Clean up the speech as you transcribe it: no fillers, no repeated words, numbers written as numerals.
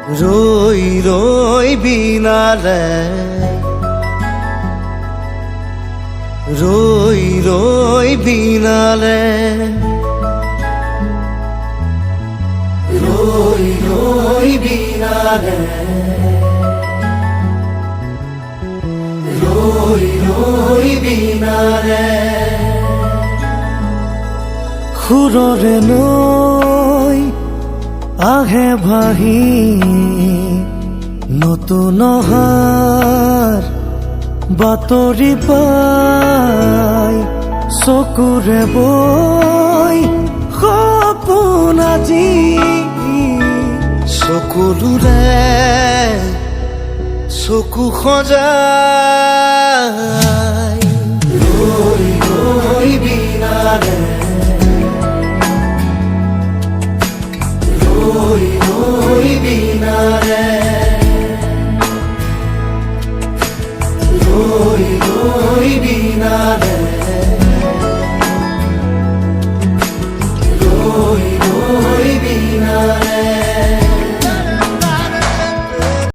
ৰই ৰই বিনালে ৰই ৰই বিনালে ৰই ৰই বিনালে ৰই ৰই বিনালে সুৰৰে নৈ আহে ভাহি নতুন অহাৰ বাতৰি পাই চকুৰে বৈ সপোন আজি চকুলোৰে চকু সজাই ৰৈ ৰৈ বিনালে ৰই ৰই বিনালে ৰই ৰই বিনালে ৰই ৰই বিনালে